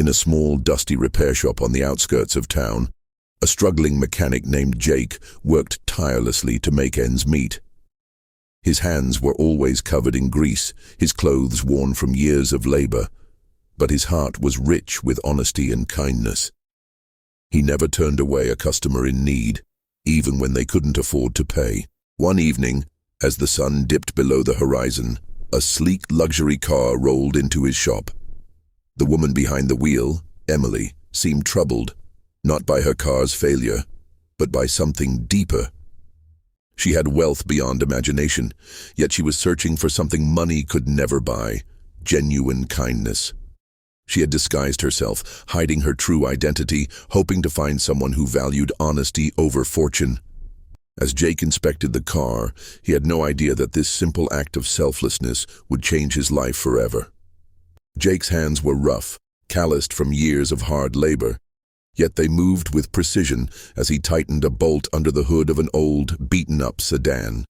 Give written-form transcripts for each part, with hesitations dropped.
In a small, dusty repair shop on the outskirts of town, a struggling mechanic named Jake worked tirelessly to make ends meet. His hands were always covered in grease, his clothes worn from years of labor, but his heart was rich with honesty and kindness. He never turned away a customer in need, even when they couldn't afford to pay. One evening, as the sun dipped below the horizon, a sleek luxury car rolled into his shop. The woman behind the wheel, Emily, seemed troubled, not by her car's failure, but by something deeper. She had wealth beyond imagination, yet she was searching for something money could never buy: genuine kindness. She had disguised herself, hiding her true identity, hoping to find someone who valued honesty over fortune. As Jake inspected the car, he had no idea that this simple act of selflessness would change his life forever. Jake's hands were rough, calloused from years of hard labor, yet they moved with precision as he tightened a bolt under the hood of an old, beaten-up sedan.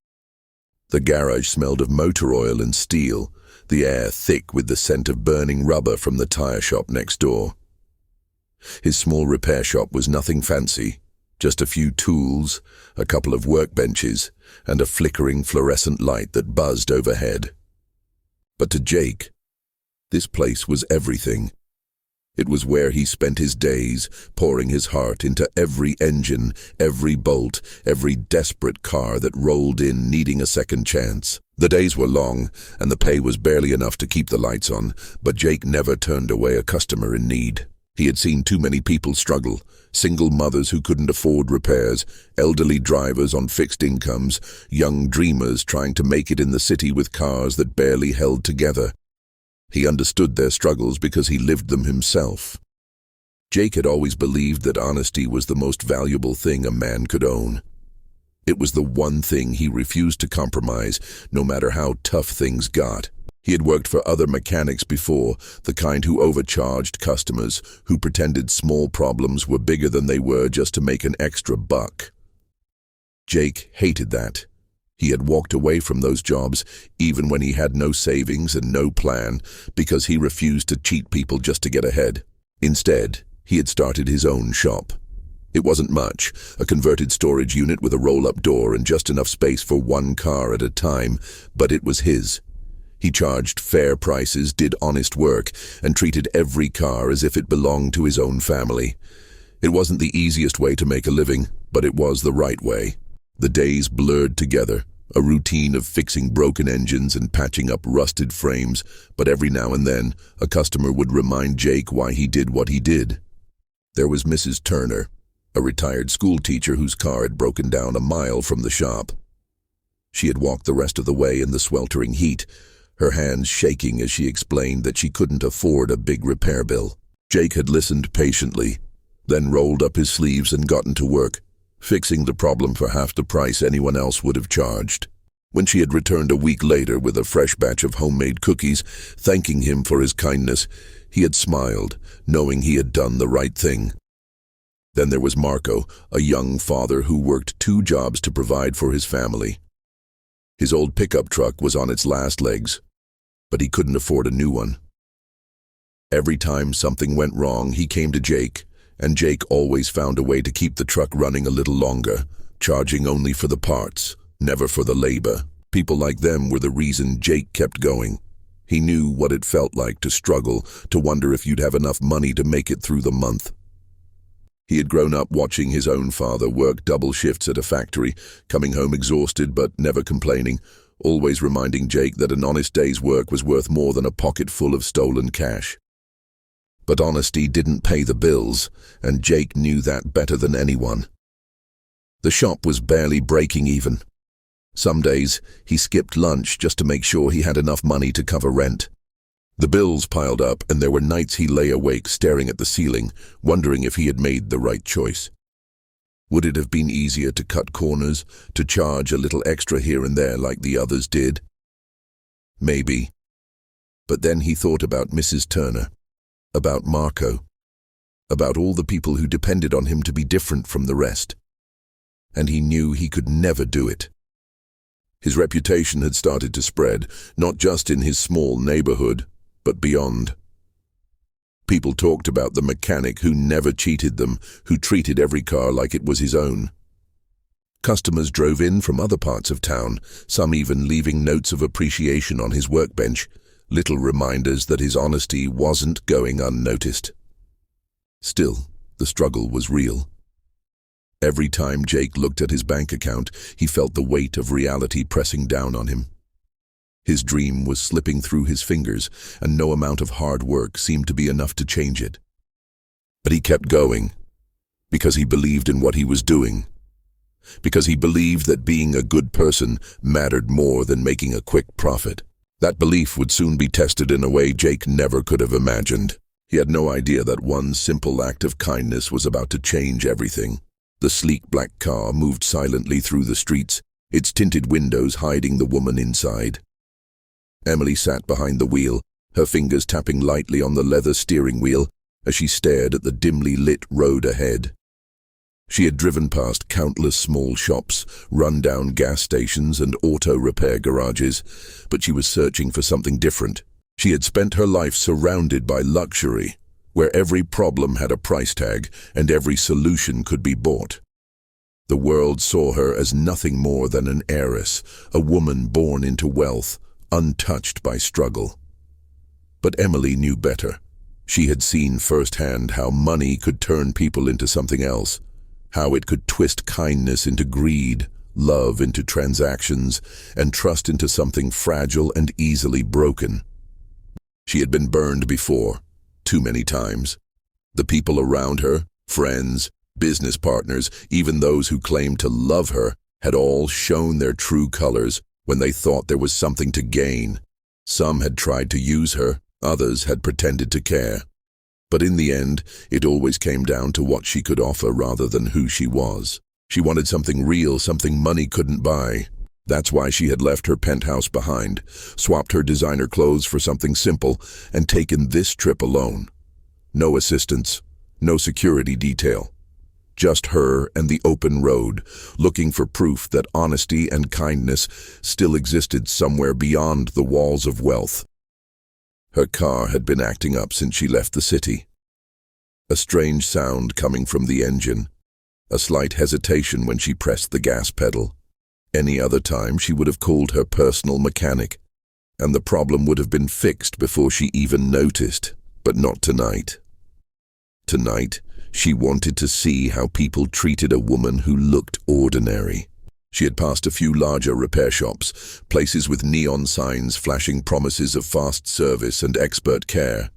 The garage smelled of motor oil and steel, the air thick with the scent of burning rubber from the tire shop next door. His small repair shop was nothing fancy, just a few tools, a couple of workbenches, and a flickering fluorescent light that buzzed overhead. But to Jake, this place was everything. It was where he spent his days, pouring his heart into every engine, every bolt, every desperate car that rolled in needing a second chance. The days were long, and the pay was barely enough to keep the lights on, but Jake never turned away a customer in need. He had seen too many people struggle: single mothers who couldn't afford repairs, elderly drivers on fixed incomes, young dreamers trying to make it in the city with cars that barely held together. He understood their struggles because he lived them himself. Jake had always believed that honesty was the most valuable thing a man could own. It was the one thing he refused to compromise, no matter how tough things got. He had worked for other mechanics before, the kind who overcharged customers, who pretended small problems were bigger than they were just to make an extra buck. Jake hated that. He had walked away from those jobs, even when he had no savings and no plan, because he refused to cheat people just to get ahead. Instead, he had started his own shop. It wasn't much, a converted storage unit with a roll-up door and just enough space for one car at a time, but it was his. He charged fair prices, did honest work, and treated every car as if it belonged to his own family. It wasn't the easiest way to make a living, but it was the right way. The days blurred together, a routine of fixing broken engines and patching up rusted frames, but every now and then, a customer would remind Jake why he did what he did. There was Mrs. Turner, a retired school teacher whose car had broken down a mile from the shop. She had walked the rest of the way in the sweltering heat, her hands shaking as she explained that she couldn't afford a big repair bill. Jake had listened patiently, then rolled up his sleeves and gotten to work, fixing the problem for half the price anyone else would have charged. When she had returned a week later with a fresh batch of homemade cookies, thanking him for his kindness, he had smiled, knowing he had done the right thing. Then there was Marco, a young father who worked 2 jobs to provide for his family. His old pickup truck was on its last legs, but he couldn't afford a new one. Every time something went wrong, he came to Jake, and Jake always found a way to keep the truck running a little longer, charging only for the parts, never for the labor. People like them were the reason Jake kept going. He knew what it felt like to struggle, to wonder if you'd have enough money to make it through the month. He had grown up watching his own father work double shifts at a factory, coming home exhausted but never complaining, always reminding Jake that an honest day's work was worth more than a pocket full of stolen cash. But honesty didn't pay the bills, and Jake knew that better than anyone. The shop was barely breaking even. Some days, he skipped lunch just to make sure he had enough money to cover rent. The bills piled up, and there were nights he lay awake staring at the ceiling, wondering if he had made the right choice. Would it have been easier to cut corners, to charge a little extra here and there like the others did? Maybe. But then he thought about Mrs. Turner, about Marco, about all the people who depended on him to be different from the rest. And he knew he could never do it. His reputation had started to spread, not just in his small neighborhood, but beyond. People talked about the mechanic who never cheated them, who treated every car like it was his own. Customers drove in from other parts of town, some even leaving notes of appreciation on his workbench, little reminders that his honesty wasn't going unnoticed. Still, the struggle was real. Every time Jake looked at his bank account, he felt the weight of reality pressing down on him. His dream was slipping through his fingers, and no amount of hard work seemed to be enough to change it. But he kept going, because he believed in what he was doing. Because he believed that being a good person mattered more than making a quick profit. That belief would soon be tested in a way Jake never could have imagined. He had no idea that one simple act of kindness was about to change everything. The sleek black car moved silently through the streets, its tinted windows hiding the woman inside. Emily sat behind the wheel, her fingers tapping lightly on the leather steering wheel as she stared at the dimly lit road ahead. She had driven past countless small shops, run-down gas stations and auto repair garages, but she was searching for something different. She had spent her life surrounded by luxury, where every problem had a price tag and every solution could be bought. The world saw her as nothing more than an heiress, a woman born into wealth, untouched by struggle. But Emily knew better. She had seen firsthand how money could turn people into something else, how it could twist kindness into greed, love into transactions, and trust into something fragile and easily broken. She had been burned before, too many times. The people around her, friends, business partners, even those who claimed to love her, had all shown their true colors when they thought there was something to gain. Some had tried to use her, others had pretended to care. But in the end, it always came down to what she could offer rather than who she was. She wanted something real, something money couldn't buy. That's why she had left her penthouse behind, swapped her designer clothes for something simple, and taken this trip alone. No assistance, no security detail. Just her and the open road, looking for proof that honesty and kindness still existed somewhere beyond the walls of wealth. Her car had been acting up since she left the city. A strange sound coming from the engine, a slight hesitation when she pressed the gas pedal. Any other time she would have called her personal mechanic, and the problem would have been fixed before she even noticed, but not tonight. Tonight, she wanted to see how people treated a woman who looked ordinary. She had passed a few larger repair shops, places with neon signs flashing promises of fast service and expert care.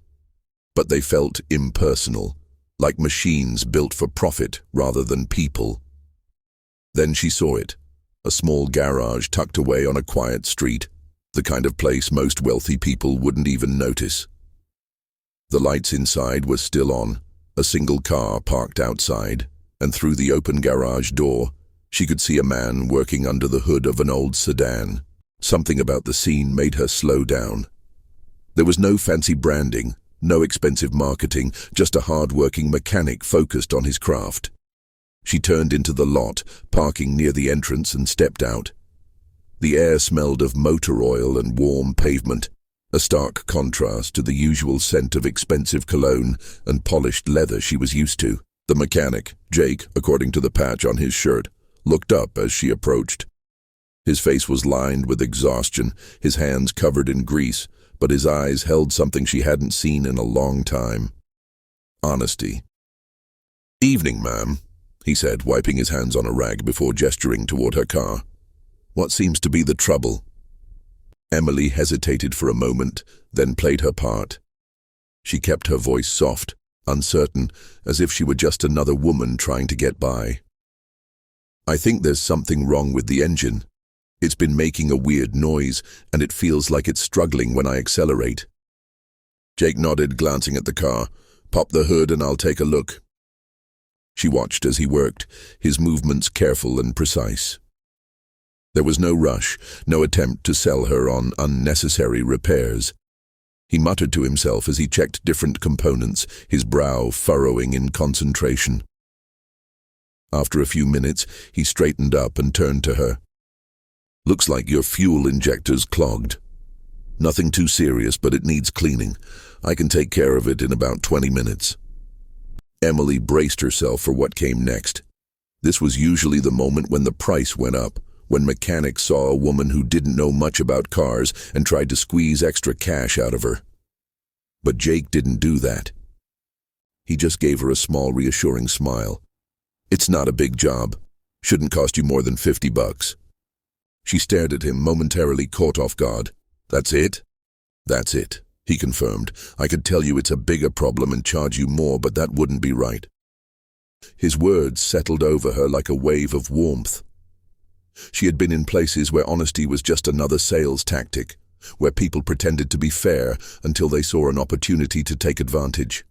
But they felt impersonal, like machines built for profit rather than people. Then she saw it, a small garage tucked away on a quiet street, the kind of place most wealthy people wouldn't even notice. The lights inside were still on, a single car parked outside, and through the open garage door, she could see a man working under the hood of an old sedan. Something about the scene made her slow down. There was no fancy branding, no expensive marketing, just a hard-working mechanic focused on his craft. She turned into the lot, parking near the entrance, and stepped out. The air smelled of motor oil and warm pavement, a stark contrast to the usual scent of expensive cologne and polished leather she was used to. The mechanic, Jake, according to the patch on his shirt, looked up as she approached. His face was lined with exhaustion, his hands covered in grease, but his eyes held something she hadn't seen in a long time. Honesty. "Evening, ma'am," he said, wiping his hands on a rag before gesturing toward her car. "What seems to be the trouble?" Emily hesitated for a moment, then played her part. She kept her voice soft, uncertain, as if she were just another woman trying to get by. "I think there's something wrong with the engine. It's been making a weird noise, and it feels like it's struggling when I accelerate." Jake nodded, glancing at the car. "Pop the hood and I'll take a look." She watched as he worked, his movements careful and precise. There was no rush, no attempt to sell her on unnecessary repairs. He muttered to himself as he checked different components, his brow furrowing in concentration. After a few minutes, he straightened up and turned to her. "Looks like your fuel injector's clogged." Nothing too serious, but it needs cleaning. I can take care of it in about 20 minutes. Emily braced herself for what came next. This was usually the moment when the price went up, when mechanics saw a woman who didn't know much about cars and tried to squeeze extra cash out of her. But Jake didn't do that. He just gave her a small, reassuring smile. It's not a big job. Shouldn't cost you more than $50. She stared at him, momentarily caught off guard. That's it? That's it, he confirmed. I could tell you it's a bigger problem and charge you more, but that wouldn't be right. His words settled over her like a wave of warmth. She had been in places where honesty was just another sales tactic, where people pretended to be fair until they saw an opportunity to take advantage.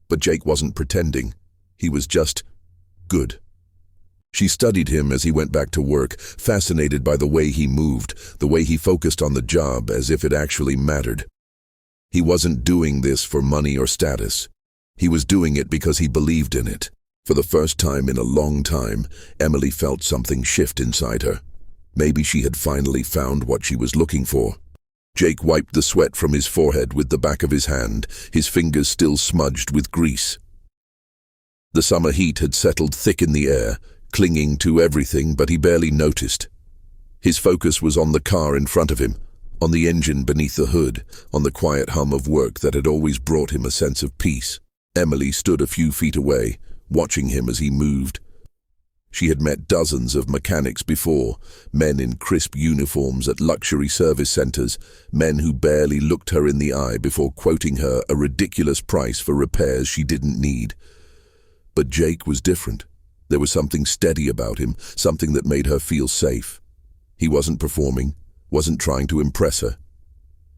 But Jake wasn't pretending. He was just good. She studied him as he went back to work, fascinated by the way he moved, the way he focused on the job as if it actually mattered. He wasn't doing this for money or status. He was doing it because he believed in it. For the first time in a long time, Emily felt something shift inside her. Maybe she had finally found what she was looking for. Jake wiped the sweat from his forehead with the back of his hand, his fingers still smudged with grease. The summer heat had settled thick in the air, clinging to everything, but he barely noticed. His focus was on the car in front of him, on the engine beneath the hood, on the quiet hum of work that had always brought him a sense of peace. Emily stood a few feet away, watching him as he moved. She had met dozens of mechanics before, men in crisp uniforms at luxury service centers, men who barely looked her in the eye before quoting her a ridiculous price for repairs she didn't need. But Jake was different. There was something steady about him, something that made her feel safe. He wasn't performing, wasn't trying to impress her.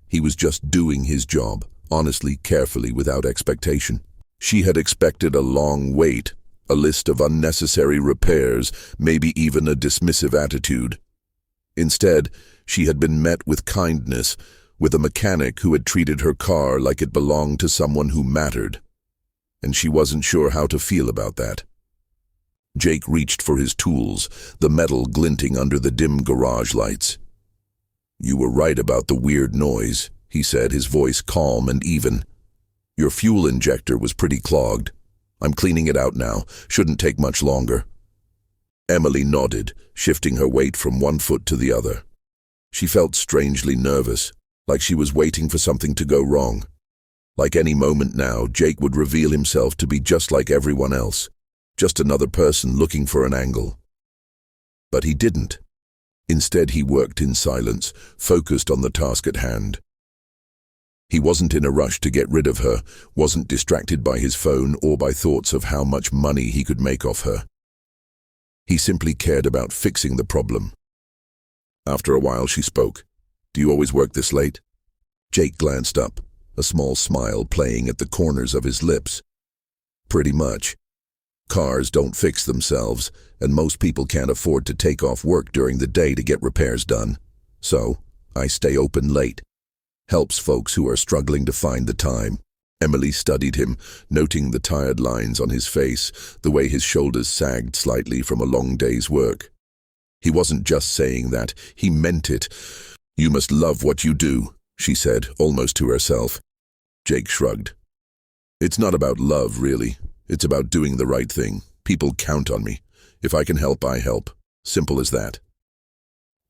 He was just doing his job, honestly, carefully, without expectation. She had expected a long wait, a list of unnecessary repairs, maybe even a dismissive attitude. Instead, she had been met with kindness, with a mechanic who had treated her car like it belonged to someone who mattered. And she wasn't sure how to feel about that. Jake reached for his tools, the metal glinting under the dim garage lights. "You were right about the weird noise," he said, his voice calm and even. "Your fuel injector was pretty clogged. I'm cleaning it out now. Shouldn't take much longer." Emily nodded, shifting her weight from one foot to the other. She felt strangely nervous, like she was waiting for something to go wrong. Like any moment now, Jake would reveal himself to be just like everyone else. Just another person looking for an angle. But he didn't. Instead, he worked in silence, focused on the task at hand. He wasn't in a rush to get rid of her, wasn't distracted by his phone or by thoughts of how much money he could make off her. He simply cared about fixing the problem. After a while, she spoke. "Do you always work this late?" Jake glanced up, a small smile playing at the corners of his lips. "Pretty much. Cars don't fix themselves, and most people can't afford to take off work during the day to get repairs done. So, I stay open late. Helps folks who are struggling to find the time." Emily studied him, noting the tired lines on his face, the way his shoulders sagged slightly from a long day's work. He wasn't just saying that, he meant it. "You must love what you do," she said, almost to herself. Jake shrugged. "It's not about love, really. It's about doing the right thing. People count on me. If I can help, I help. Simple as that."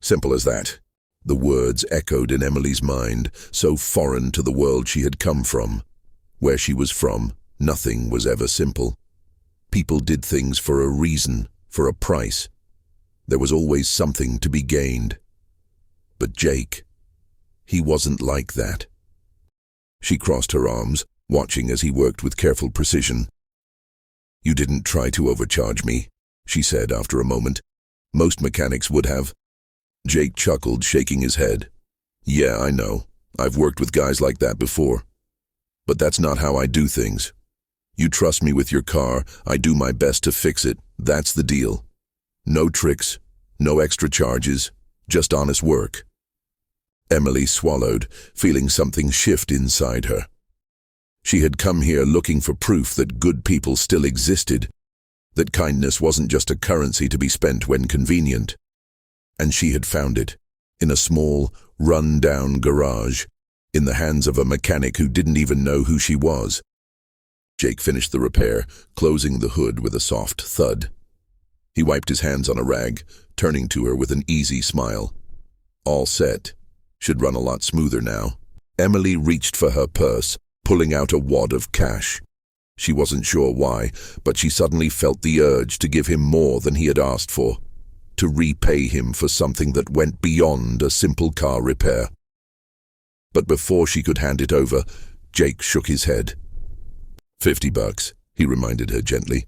Simple as that. The words echoed in Emily's mind, so foreign to the world she had come from. Where she was from, nothing was ever simple. People did things for a reason, for a price. There was always something to be gained. But Jake, he wasn't like that. She crossed her arms, watching as he worked with careful precision. "You didn't try to overcharge me," she said after a moment. "Most mechanics would have." Jake chuckled, shaking his head. "Yeah, I know. I've worked with guys like that before. But that's not how I do things. You trust me with your car, I do my best to fix it. That's the deal. No tricks, no extra charges, just honest work." Emily swallowed, feeling something shift inside her. She had come here looking for proof that good people still existed, that kindness wasn't just a currency to be spent when convenient. And she had found it, in a small, run-down garage, in the hands of a mechanic who didn't even know who she was. Jake finished the repair, closing the hood with a soft thud. He wiped his hands on a rag, turning to her with an easy smile. All set. Should run a lot smoother now. Emily reached for her purse, pulling out a wad of cash. She wasn't sure why, but she suddenly felt the urge to give him more than he had asked for, to repay him for something that went beyond a simple car repair. But before she could hand it over, Jake shook his head. $50, he reminded her gently.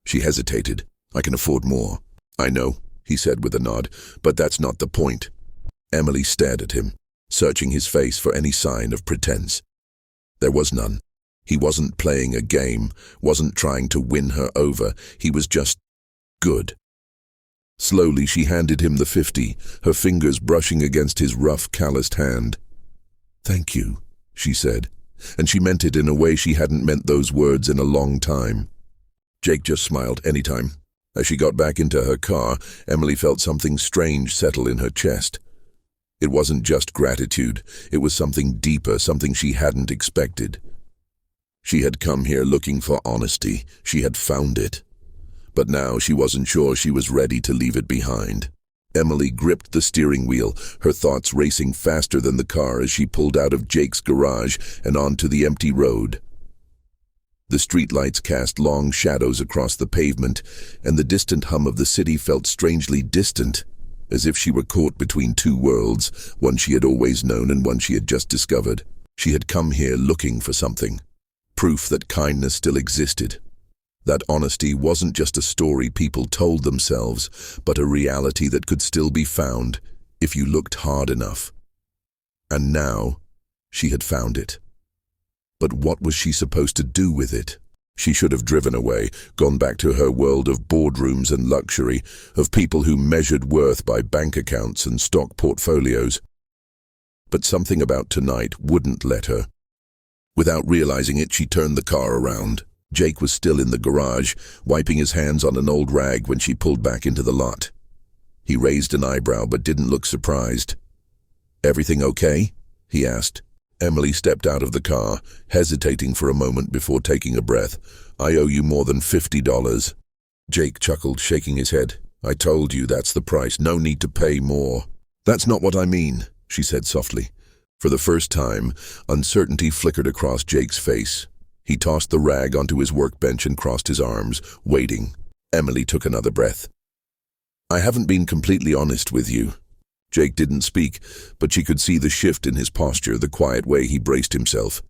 She hesitated. I can afford more. I know, he said with a nod, but that's not the point. Emily stared at him, searching his face for any sign of pretense. There was none. He wasn't playing a game, wasn't trying to win her over. He was just good. Slowly she handed him the 50, her fingers brushing against his rough, calloused hand. Thank you, she said, and she meant it in a way she hadn't meant those words in a long time. Jake just smiled. Anytime. As she got back into her car, Emily felt something strange settle in her chest. It wasn't just gratitude, it was something deeper, something she hadn't expected. She had come here looking for honesty. She had found it. But now she wasn't sure she was ready to leave it behind. Emily gripped the steering wheel, her thoughts racing faster than the car as she pulled out of Jake's garage and onto the empty road. The streetlights cast long shadows across the pavement, and the distant hum of the city felt strangely distant, as if she were caught between two worlds, one she had always known and one she had just discovered. She had come here looking for something, proof that kindness still existed. That honesty wasn't just a story people told themselves, but a reality that could still be found if you looked hard enough. And now, she had found it. But what was she supposed to do with it? She should have driven away, gone back to her world of boardrooms and luxury, of people who measured worth by bank accounts and stock portfolios. But something about tonight wouldn't let her. Without realizing it, she turned the car around. Jake was still in the garage, wiping his hands on an old rag when she pulled back into the lot. He raised an eyebrow but didn't look surprised. "Everything okay?" he asked. Emily stepped out of the car, hesitating for a moment before taking a breath. "I owe you more than $50. Jake chuckled, shaking his head. "I told you that's the price. No need to pay more." "That's not what I mean," she said softly. For the first time, uncertainty flickered across Jake's face. He tossed the rag onto his workbench and crossed his arms, waiting. Emily took another breath. "I haven't been completely honest with you." Jake didn't speak, but she could see the shift in his posture, the quiet way he braced himself.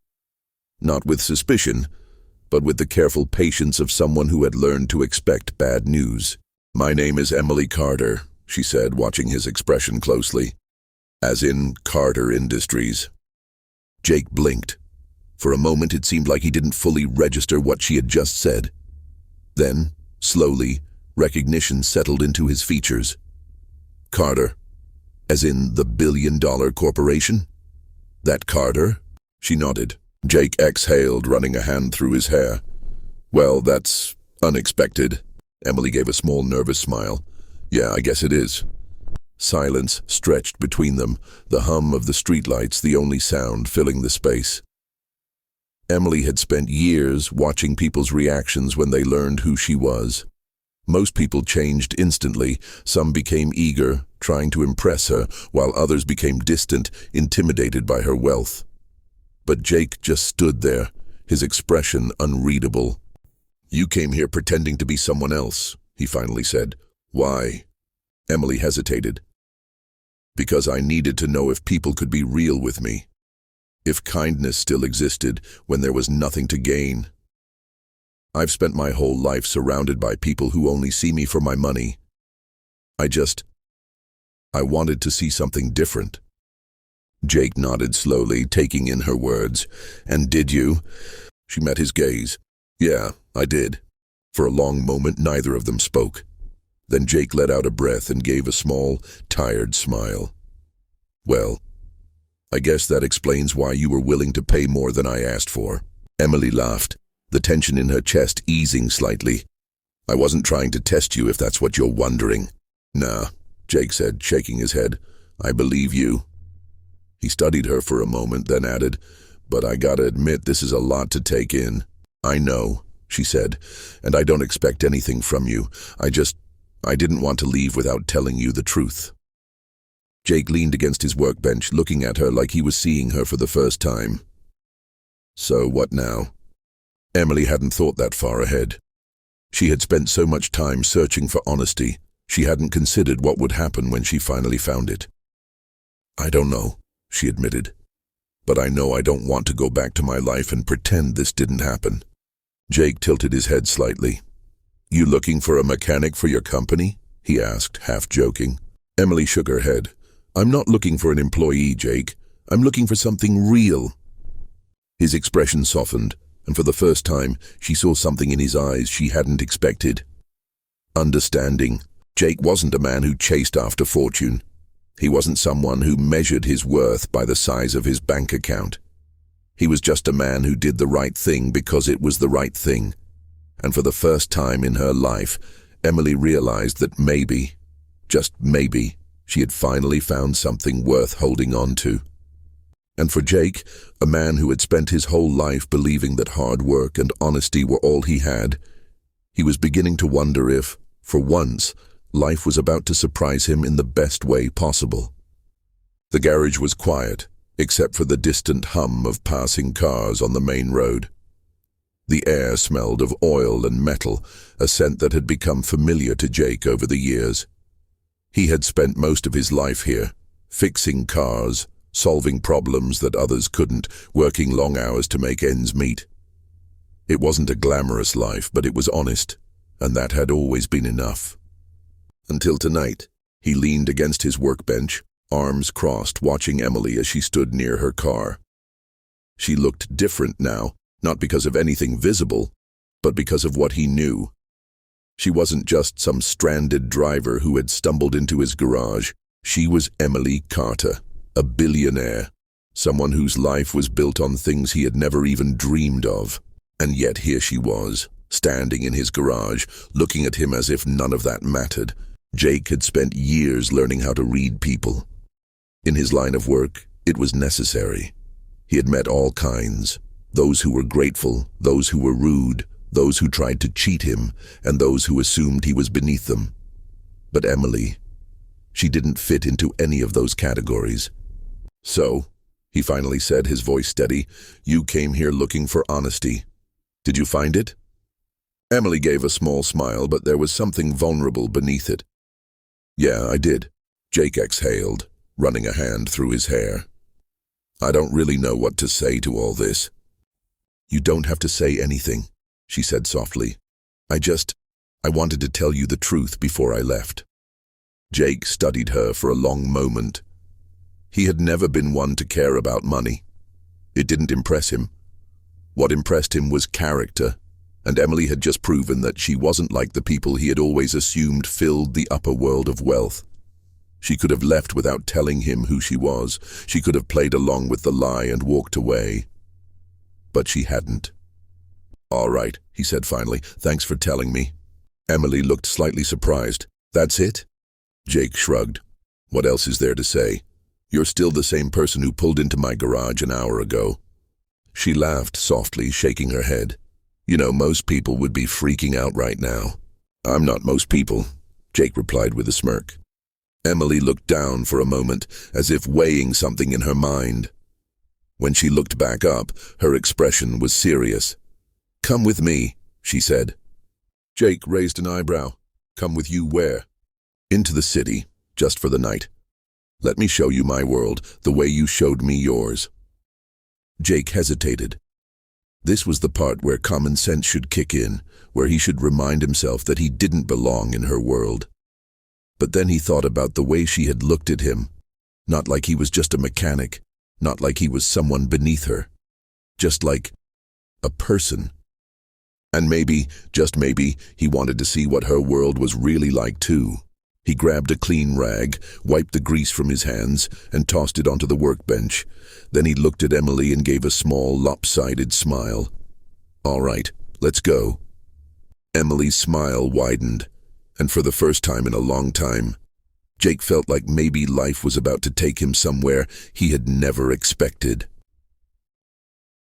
Not with suspicion, but with the careful patience of someone who had learned to expect bad news. "My name is Emily Carter," she said, watching his expression closely. "As in Carter Industries." Jake blinked. For a moment it seemed like he didn't fully register what she had just said. Then, slowly, recognition settled into his features. "Carter? As in the billion-dollar corporation?" "That Carter?" She nodded. Jake exhaled, running a hand through his hair. "Well, that's unexpected." Emily gave a small, nervous smile. "Yeah, I guess it is." Silence stretched between them, the hum of the streetlights the only sound filling the space. Emily had spent years watching people's reactions when they learned who she was. Most people changed instantly. Some became eager, trying to impress her, while others became distant, intimidated by her wealth. But Jake just stood there, his expression unreadable. "You came here pretending to be someone else," he finally said. "Why?" Emily hesitated. "Because I needed to know if people could be real with me. If kindness still existed when there was nothing to gain. I've spent my whole life surrounded by people who only see me for my money. I wanted to see something different." Jake nodded slowly, taking in her words. "And did you?" She met his gaze. "Yeah, I did." For a long moment, neither of them spoke. Then Jake let out a breath and gave a small, tired smile. "Well, I guess that explains why you were willing to pay more than I asked for." Emily laughed, the tension in her chest easing slightly. "I wasn't trying to test you, if that's what you're wondering." "Nah," Jake said, shaking his head. "I believe you." He studied her for a moment, then added, "But I gotta admit, this is a lot to take in." "I know," she said, "and I don't expect anything from you. I didn't want to leave without telling you the truth." Jake leaned against his workbench, looking at her like he was seeing her for the first time. So what now? Emily hadn't thought that far ahead. She had spent so much time searching for honesty, she hadn't considered what would happen when she finally found it. "I don't know," she admitted, "but I know I don't want to go back to my life and pretend this didn't happen." Jake tilted his head slightly. "You looking for a mechanic for your company?" he asked, half joking. Emily shook her head. "I'm not looking for an employee, Jake. I'm looking for something real." His expression softened, and for the first time, she saw something in his eyes she hadn't expected. Understanding. Jake wasn't a man who chased after fortune. He wasn't someone who measured his worth by the size of his bank account. He was just a man who did the right thing because it was the right thing. And for the first time in her life, Emily realized that maybe, just maybe, she had finally found something worth holding on to. And for Jake, a man who had spent his whole life believing that hard work and honesty were all he had, he was beginning to wonder if, for once, life was about to surprise him in the best way possible. The garage was quiet, except for the distant hum of passing cars on the main road. The air smelled of oil and metal, a scent that had become familiar to Jake over the years. He had spent most of his life here, fixing cars, solving problems that others couldn't, working long hours to make ends meet. It wasn't a glamorous life, but it was honest, and that had always been enough. Until tonight, he leaned against his workbench, arms crossed, watching Emily as she stood near her car. She looked different now, not because of anything visible, but because of what he knew. She wasn't just some stranded driver who had stumbled into his garage. She was Emily Carter, a billionaire, someone whose life was built on things he had never even dreamed of. And yet here she was, standing in his garage, looking at him as if none of that mattered. Jake had spent years learning how to read people. In his line of work, it was necessary. He had met all kinds, those who were grateful, those who were rude, those who tried to cheat him, and those who assumed he was beneath them. But Emily, she didn't fit into any of those categories. "So," he finally said, his voice steady, "you came here looking for honesty. Did you find it?" Emily gave a small smile, but there was something vulnerable beneath it. "Yeah, I did," Jake exhaled, running a hand through his hair. "I don't really know what to say to all this." "You don't have to say anything," she said softly. I wanted to tell you the truth before I left." Jake studied her for a long moment. He had never been one to care about money. It didn't impress him. What impressed him was character, and Emily had just proven that she wasn't like the people he had always assumed filled the upper world of wealth. She could have left without telling him who she was. She could have played along with the lie and walked away. But she hadn't. "All right," he said finally. "Thanks for telling me." Emily looked slightly surprised. "That's it?" Jake shrugged. "What else is there to say? You're still the same person who pulled into my garage an hour ago." She laughed softly, shaking her head. "You know, most people would be freaking out right now." "I'm not most people," Jake replied with a smirk. Emily looked down for a moment, as if weighing something in her mind. When she looked back up, her expression was serious. "Come with me," she said. Jake raised an eyebrow. "Come with you where?" "Into the city, just for the night. Let me show you my world, the way you showed me yours." Jake hesitated. This was the part where common sense should kick in, where he should remind himself that he didn't belong in her world. But then he thought about the way she had looked at him, not like he was just a mechanic, not like he was someone beneath her, just like a person. And maybe, just maybe, he wanted to see what her world was really like too. He grabbed a clean rag, wiped the grease from his hands, and tossed it onto the workbench. Then he looked at Emily and gave a small, lopsided smile. "All right, let's go." Emily's smile widened, and for the first time in a long time, Jake felt like maybe life was about to take him somewhere he had never expected.